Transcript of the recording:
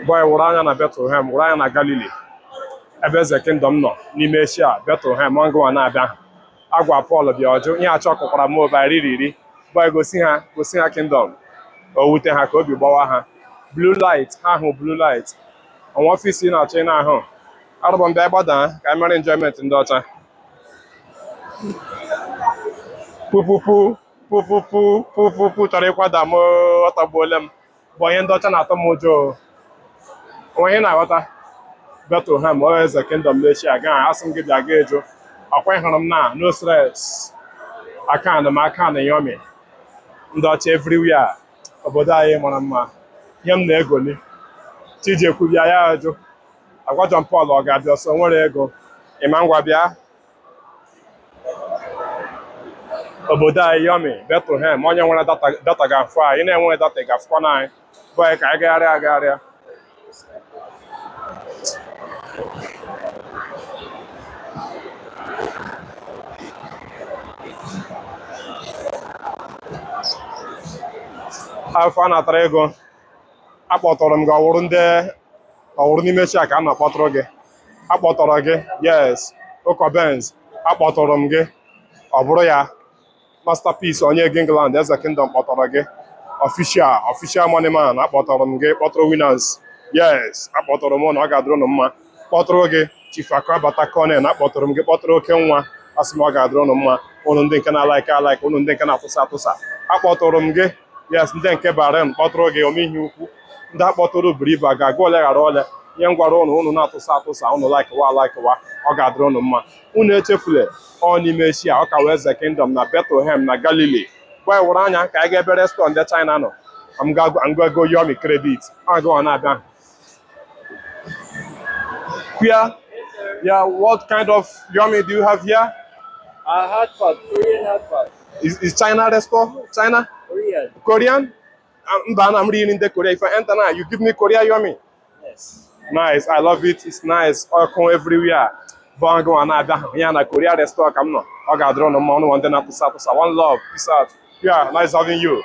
Boy wụrụ anya na Bethlehem, wụrụ anya na Galilee ebe eze kingdom nọ n'ime Eshia. Bethlehem ngụwa na-abịa. Agwa Pọl bịa ọjụ ihe achọ kụkwara mobile riri. Boy gosi ha kingdom. O wute ha ka obi gbawa ha. Blue light, ha hụ blue light. Ọnwa ọfisi na-achọ ị na-ahụ. Arụbọ mbịa gbada ka anyị mere enjoyment ndị ọcha. Pupupu chọrọ ịkwada m, ọtagbuole m. Bụ onye ndị ọcha na-atọ m ụjọ. Onwe ihe na-aghọta. Bethlehem ọ eze kingdom n'Eshia gaa asị m gị bịa gaa eju. Ọkwa ịhụrụ m na no stress. Aka na yomi. Ndị ọcha everywhere. Obodo anyị mara mma. Ihe m na-egoli. Chijekwu bịa ya ajụ. Agwa John Paul ọ ga-abịa ọsọ nwere ego. Ịma ngwa bịa. Obodo anyị yomi Bethlehem onye nwere data ga-afụ anyị, na-enweghị data ga-afụkwa na anyị. Bụ anyị ka anyị gagharịa. Afọ a natara ego akpọtọrọ m gị ọwụrụ n'ime Eshia ka a na-akpọtụrụ gị. Akpọtọrọ gị yes Ụkọ Benz akpọtọrọ m gị ọ bụrụ ya Masterpiece onye England eze kingdom kpọtọrọ gị. Official money man akpọtọrọ m gị kpọtụrụ Winners yes akpọtọrọ m na ọ ga-adịrị unu mma. Kpọtụrụ gị Chief Akabata Cornell akpọtọrọ m gị kpọtụrụ oke nwa asị m ọ ga-adịrị unu mma. Unu ndị nke na-alaik unu ndị nke na-atụsa akpọtụrụ m gị yes ndị nke Bahrain kpọtụrụ gị Omeihe Ukwu. Ndị akpọtụrụ buru ibu ga-aga ole ghara ole. Ihe ngwara unu na-atụsa unu laikwa ọ ga-adịrị unu mma. Unu echefule ọ n'ime Eshia ọ ka wee eze kingdom na Bethlehem na Galilee. Boy wụrụ anya ka anyị ga ebe restaurant ndị China nọ. I'm going to go yomi credit. I'm going to Here, yeah, what kind of yomi do you have here? Hot pot, Korean hot pot. Is China restaurant? China? Korean. Korean? I'm reading in the Korea. If I enter now, you give me Korea yomi. Yes. Nice, I love it. It's nice. I come everywhere. But I'm going to Korea restaurant. I'm not. I got drawn on one day not to one love. Peace out. Yeah, nice having you.